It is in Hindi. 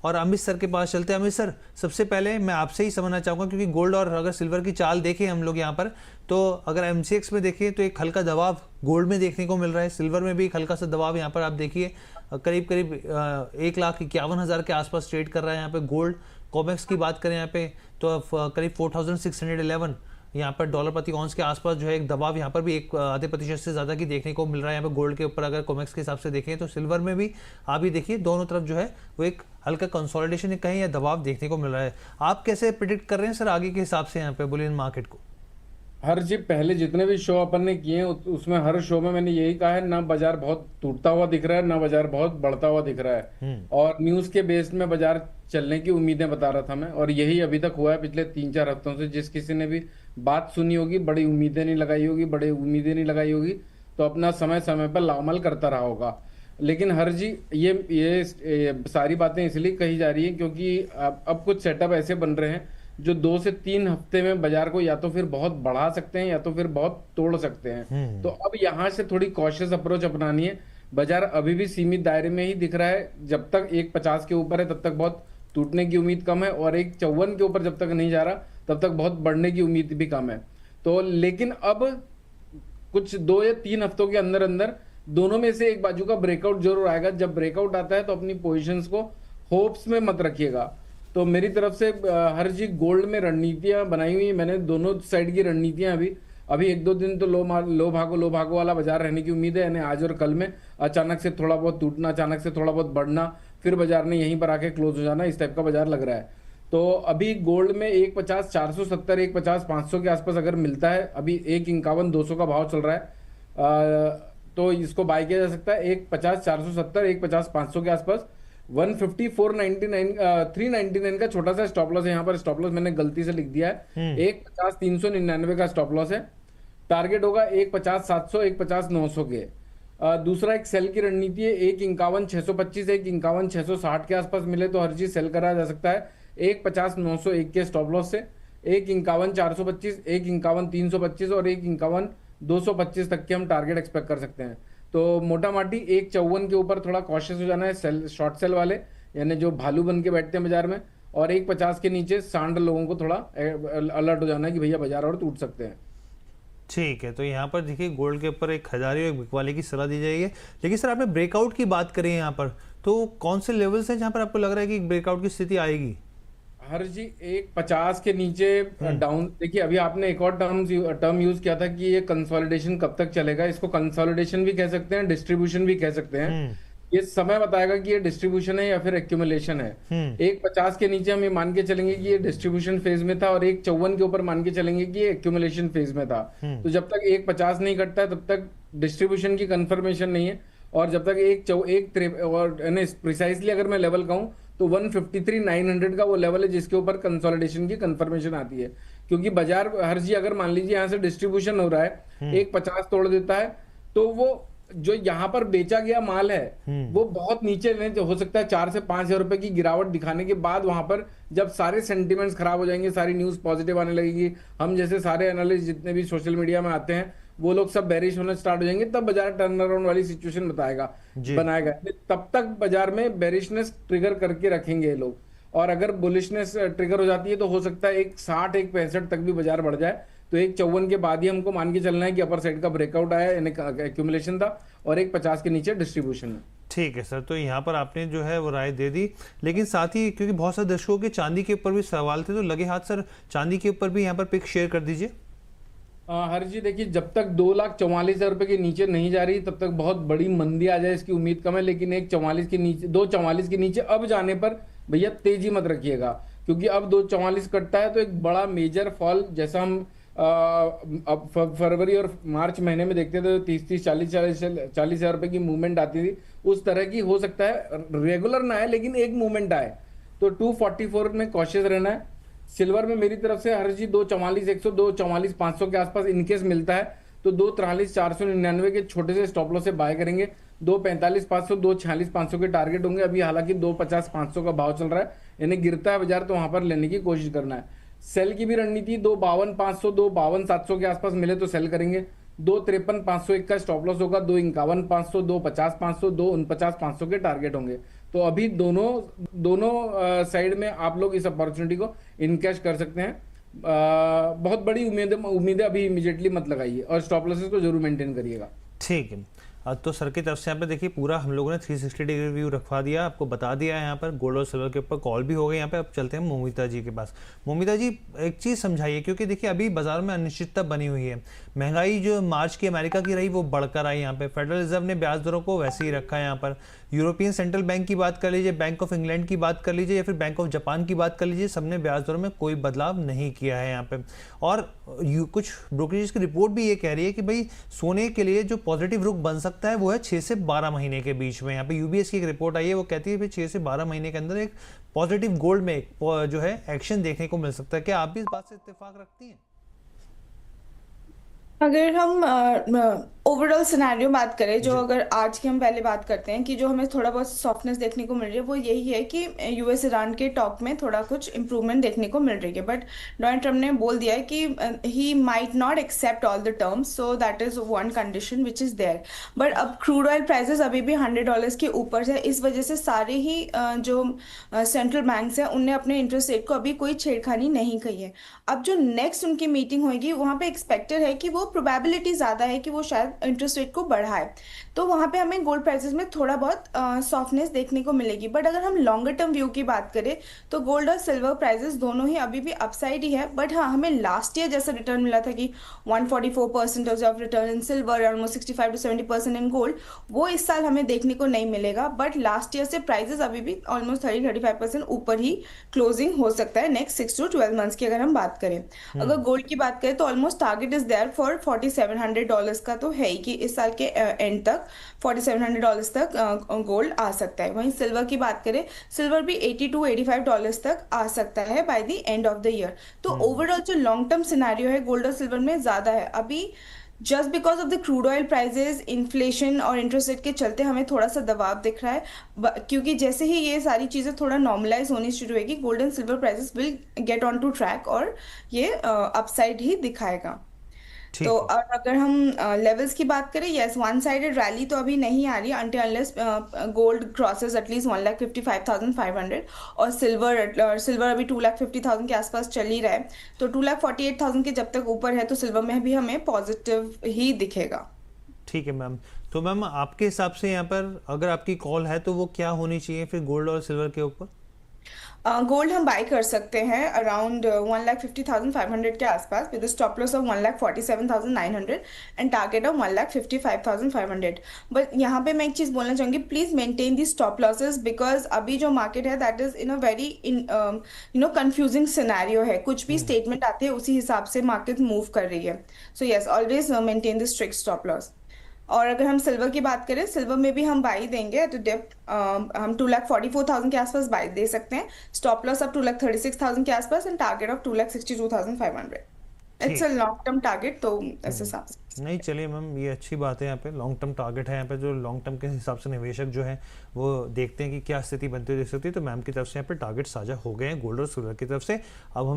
और अमित सर के पास चलते हैं। अमित सर, सबसे पहले मैं आपसे ही समझना चाहूँगा, क्योंकि गोल्ड और अगर सिल्वर की चाल देखें हम लोग यहाँ पर, तो अगर एमसीएक्स में देखें तो एक हल्का दबाव गोल्ड में देखने को मिल रहा है, सिल्वर में भी एक हल्का सा दबाव यहाँ पर आप देखिए करीब करीब 1,51,000 के आसपास ट्रेड कर रहा है यहाँ पे गोल्ड। कॉमेक्स की बात करें यहाँ पे तो करीब 4,611 यहाँ पर डॉलर प्रति ऑन्स के आसपास जो है एक दबाव यहाँ पर भी एक आधे प्रतिशत से ज़्यादा की देखने को मिल रहा है यहाँ पर गोल्ड के ऊपर। अगर कॉमेक्स के हिसाब से देखें तो सिल्वर में भी आप भी देखिए दोनों तरफ जो है वो एक हल्का कंसोलिडेशन कहीं या दबाव देखने को मिल रहा है। आप कैसे प्रिडिक्ट कर रहे हैं सर आगे के हिसाब से यहाँ पे बुलियन मार्केट को? हर जी पहले जितने भी शो अपन ने किए हैं उसमें हर शो में मैंने यही कहा है, ना बाजार बहुत टूटता हुआ दिख रहा है, ना बाजार बहुत बढ़ता हुआ दिख रहा है। और न्यूज के बेस में बाजार चलने की उम्मीदें बता रहा था मैं, और यही अभी तक हुआ है पिछले 3-4 हफ्तों से। जिस किसी ने भी बात सुनी होगी, बड़ी उम्मीदें नहीं लगाई होगी, बड़ी उम्मीदें नहीं लगाई होगी, तो अपना समय समय पर लामल करता रहा होगा। लेकिन हर जी ये सारी बातें इसलिए कही जा रही है क्योंकि अब कुछ सेटअप ऐसे बन रहे हैं जो 2 से 3 हफ्ते में बाजार को या तो फिर बहुत बढ़ा सकते हैं या तो फिर बहुत तोड़ सकते हैं। तो अब यहाँ से थोड़ी कॉशियस अप्रोच अपनानी है। बाजार अभी भी सीमित दायरे में ही दिख रहा है, जब तक 1,50 के ऊपर है तब तक बहुत टूटने की उम्मीद कम है, और 1,54 के ऊपर जब तक नहीं जा रहा तब तक बहुत बढ़ने की उम्मीद भी कम है। तो लेकिन अब कुछ 2 या 3 हफ्तों के अंदर अंदर दोनों में से एक बाजू का ब्रेकआउट जरूर आएगा। जब ब्रेकआउट आता है तो अपनी पोजीशंस को होप्स में मत रखिएगा। तो मेरी तरफ से हर जी गोल्ड में रणनीतियां बनाई हुई है मैंने, दोनों साइड की रणनीतियां। अभी 1-2 दिन तो लो भागो वाला बाजार रहने की उम्मीद है, यानी आज और कल में अचानक से थोड़ा बहुत टूटना, अचानक से थोड़ा बहुत बढ़ना, फिर बाजार ने यहीं पर आके क्लोज हो जाना, इस टाइप का बाजार लग रहा है। तो अभी गोल्ड में 1,50,470, 1,50,500 के आसपास अगर मिलता है, अभी 1,51,200 का भाव चल रहा है, तो इसको बाय किया जा सकता है 1,50,470, 1,50,500 के आसपास। 154.99 399 का छोटा सा स्टॉप लॉस है। यहाँ पर स्टॉप लॉस मैंने गलती से लिख दिया है, 1,50,399 का स्टॉप लॉस है। टारगेट होगा 1,50,700, 1,50,900 के। दूसरा एक सेल की रणनीति है, 1,51,625, 1,51,660 के आसपास मिले तो हर चीज सेल करा जा सकता है 1,50,901 के स्टॉप लॉस से। 1,51,425, 1,51,325 और 1,51,225 तक के हम टारगेट एक्सपेक्ट कर सकते हैं। तो मोटा माटी 1,54 के ऊपर थोड़ा कॉशियस हो जाना है सेल, शॉर्ट सेल वाले, यानी जो भालू बन के बैठते हैं बाजार में, और 1,50 के नीचे सांड लोगों को थोड़ा अलर्ट हो जाना है कि भैया बाजार और टूट सकते हैं। ठीक है, तो यहाँ पर देखिए गोल्ड के ऊपर एक हजारी और एक बिकवाली की सलाह दी जाएगी। लेकिन सर आपने ब्रेकआउट की बात करी है यहाँ पर, तो कौन से लेवल्स हैं जहाँ पर आपको लग रहा है कि ब्रेकआउट की स्थिति आएगी? हर जी 1,50 के नीचे डाउन। देखिए अभी आपने एक और टर्म यूज किया था कि ये कंसोलिडेशन कब तक चलेगा। इसको कंसोलिडेशन भी कह सकते हैं, डिस्ट्रीब्यूशन भी कह सकते हैं। ये समय बताएगा कि ये डिस्ट्रीब्यूशन है या फिर एक्यूमुलेशन है। 1,50 के नीचे हम ये मान के चलेंगे कि ये डिस्ट्रीब्यूशन फेज में था, और 1,54 के ऊपर मान के चलेंगे कि ये एक्यूमुलेशन फेज में था। तो जब तक 1,50 नहीं कटता है तब तक डिस्ट्रीब्यूशन की कंफर्मेशन नहीं है, और जब तक प्रिसाइसली अगर मैं लेवल कहूं तो 153,900 का वो लेवल है जिसके ऊपर कंसोलिडेशन की कंफर्मेशन आती है। क्योंकि बाजार हर जी अगर मान लीजिए यहाँ से डिस्ट्रीब्यूशन हो रहा है, 1,50 तोड़ देता है, तो वो जो यहाँ पर बेचा गया माल है वो बहुत नीचे हो सकता है 4 से 5,000 रुपए की गिरावट दिखाने के बाद, वहां पर जब सारे सेंटिमेंट्स खराब हो जाएंगे, सारी न्यूज पॉजिटिव आने लगेगी, हम जैसे सारे एनालिस्ट जितने भी सोशल मीडिया में आते हैं वो लोग सब बेरिश होना स्टार्ट हो जाएंगे, तब बाजार टर्न अराउंड वाली सिचुएशन बनाएगा। तब तक बाजार में बेरिशनेस ट्रिगर करके रखेंगे ये लोग, और अगर बुलिशनेस ट्रिगर हो जाती है तो हो सकता है 1,60, 1,65 तक भी बाजार बढ़ जाए। तो 1,54 के बाद ही हमको मान के चलना है कि अपर साइड का ब्रेकआउट आया, यानी एक्यूमुलेशन था, और 1,50 के नीचे डिस्ट्रीब्यूशन है। ठीक है सर, तो यहाँ पर आपने जो है वो राय दे दी। लेकिन साथ ही क्योंकि बहुत सारे दर्शकों के चांदी के ऊपर भी सवाल थे, तो लगे हाथ सर चांदी के ऊपर भी यहाँ पर पिक शेयर कर दीजिए। हर जी देखिए, जब तक 2,44,000 रुपए के नीचे नहीं जा रही तब तक बहुत बड़ी मंदी आ जाए इसकी उम्मीद कम है। लेकिन 1,44 के नीचे, 2,44 के नीचे अब जाने पर भैया तेजी मत रखिएगा, क्योंकि अब 2,44 कटता है तो एक बड़ा मेजर फॉल, जैसा हम अब फरवरी और मार्च महीने में देखते थे, 30,000, 40,000 रुपए की मूवमेंट आती थी, उस तरह की हो सकता है। रेगुलर ना आए लेकिन एक मूवमेंट आए, तो 244 में कॉशियस रहना है। सिल्वर में मेरी तरफ से हर जी 2,44,100, 2,44,500 के आसपास इनकेस मिलता है तो 2,43,499 के छोटे से स्टॉप लॉस से बाय करेंगे। 2,45,500, 2,46,500 के टारगेट होंगे। अभी हालांकि 2,50,500 का भाव चल रहा है, यानी गिरता है बाजार तो वहां पर लेने की कोशिश करना है। सेल की भी रणनीति 2,52,500, 2,52,700 के आसपास मिले तो सेल करेंगे। 2,53,501 का स्टॉप लॉस होगा, 2,51,500, 2,50,500, 2,49,500 के टारगेट होंगे। तो अभी दोनों दोनों साइड में आप लोग इस अपॉर्चुनिटी को इनकैश कर सकते हैं। बहुत बड़ी उम्मीदें अभी इमीडिएटली मत लगाइए और स्टॉप लॉसेस को जरूर मेंटेन करिएगा। ठीक है। तो सर की तरफ से यहाँ पे देखिए पूरा हम लोगों ने 360 डिग्री व्यू रखवा दिया, आपको बता दिया है यहाँ पर गोल्ड और सिल्वर के ऊपर, कॉल भी हो गई यहाँ पे। अब चलते हैं मोमिता जी के पास। मोमिता जी एक चीज़ समझाइए, क्योंकि देखिए अभी बाजार में अनिश्चितता बनी हुई है, महंगाई जो मार्च की अमेरिका की रही वो बढ़कर आई यहाँ पे, फेडरल रिजर्व ने ब्याज दरों को वैसे ही रखा है यहाँ पर, यूरोपियन सेंट्रल बैंक की बात कर लीजिए, बैंक ऑफ इंग्लैंड की बात कर लीजिए या फिर बैंक ऑफ जापान की बात कर लीजिए, सबने ब्याज दरों में कोई बदलाव नहीं किया है यहाँ पे। और कुछ ब्रोकरेज की रिपोर्ट भी ये कह रही है कि भाई सोने के लिए जो पॉजिटिव रुख बन सकता है वो है 6 से 12 महीने के बीच में। यहाँ पे यूबीएस की एक रिपोर्ट आई है, वो कहती है भाई 6 से 12 महीने के अंदर एक पॉजिटिव गोल्ड में एक जो है एक्शन देखने को मिल सकता है। क्या आप भी इस बात से इत्तेफाक रखती हैं? अगर हम ओवरऑल सिनेरियो बात करें, जो अगर आज की हम पहले बात करते हैं कि जो हमें थोड़ा बहुत सॉफ्टनेस देखने को मिल रही है, वो यही है कि यूएस ईरान के टॉक में थोड़ा कुछ इम्प्रूवमेंट देखने को मिल रही है। बट डोनाल्ड ट्रम्प ने बोल दिया है कि he might not accept all the terms, so that is one condition which is there. But अब क्रूड ऑयल प्राइसेस अभी भी $100 के ऊपर है, इस वजह से सारे ही जो सेंट्रल बैंक्स हैं उनने अपने इंटरेस्ट रेट को अभी कोई छेड़खानी नहीं की है। अब जो नेक्स्ट उनकी मीटिंग होगी वहाँ पे एक्सपेक्टेड है कि वो प्रोबेबिलिटी ज़्यादा है कि वो शायद इंटरेस्ट रेट को बढ़ाए, तो वहाँ पे हमें गोल्ड प्राइसेस में थोड़ा बहुत सॉफ्टनेस देखने को मिलेगी। बट अगर हम लॉन्गर टर्म व्यू की बात करें तो गोल्ड और सिल्वर प्राइसेस दोनों ही अभी भी अपसाइड ही है। बट हाँ, हमें लास्ट ईयर जैसा रिटर्न मिला था कि 144% of return in silver, almost 65 to 70% in gold, वो इस साल हमें देखने को नहीं मिलेगा। बट लास्ट ईयर से प्राइसेस अभी भी ऑलमोस्ट 30-35% ऊपर ही क्लोजिंग हो सकता है नेक्स्ट 6 to 12 मंथ्स की अगर हम बात करें। अगर गोल्ड की बात करें तो almost target is there for $4,700 का तो है ही कि इस साल के एंड तक $4,700 तक गोल्ड आ सकता है। वहीं सिल्वर की बात करें, सिल्वर भी $80 to 85 तक आ सकता है by the end of the year. तो ओवरऑल जो लॉन्ग टर्म सिनेरियो है गोल्ड और सिल्वर में ज़्यादा है अभी, just because of the crude oil prices, inflation और इंटरेस्ट रेट के चलते हमें थोड़ा सा दबाव दिख रहा है। क्योंकि जैसे ही ये सारी चीज़ें थोड़ा नॉर्मलाइज होनी शुरू होगी, gold and silver prices will get on to track और ये अपसाइड ही दिखाएगा। तो और अगर हम लेवल्स की बात करें, यस, वन साइडेड रैली तो अभी नहीं आ रही until unless gold crosses at least 1,55,500 और सिल्वर अभी 2,50,000 के आसपास चल ही रहा है। तो 2,48,000 के जब तक ऊपर है तो सिल्वर में भी हमें पॉजिटिव ही दिखेगा। ठीक है मैम। तो मैम आपके हिसाब से यहाँ पर अगर आपकी कॉल है तो वो क्या होनी चाहिए फिर गोल्ड और सिल्वर के ऊपर? गोल्ड हम बाय कर सकते हैं अराउंड 1,50,500 के आसपास with stop loss of 1,47,900 and target of 1,55,500। But यहाँ पे मैं एक चीज़ बोलना चाहूँगी, please maintain the stop losses because अभी जो मार्केट है that is in a very confusing scenario है। कुछ भी स्टेटमेंट आते हैं उसी हिसाब से मार्केट मूव कर रही है। So yes, always maintain the strict stop loss. और अगर हम सिल्वर की बात करें, सिल्वर में भी हम बाई देंगे एट डिप, हम 2,44,000 के आसपास बाई दे सकते हैं। स्टॉप लॉस अब 2,36,000 के आसपास and target of 2,62,500। It's a long term target, तो इस हिसाब से नहीं, चलिए मैम ये अच्छी बात है। यहाँ पे लॉन्ग टर्म टारगेट है, यहाँ पे जो लॉन्ग टर्म के हिसाब से निवेशक जो है वो देखते हैं कि क्या स्थिति बनती हुई देख सकती है। तो मैम की तरफ से यहाँ पे टारगेट साझा हो गए हैं गोल्ड और सिल्वर की तरफ से। अब हम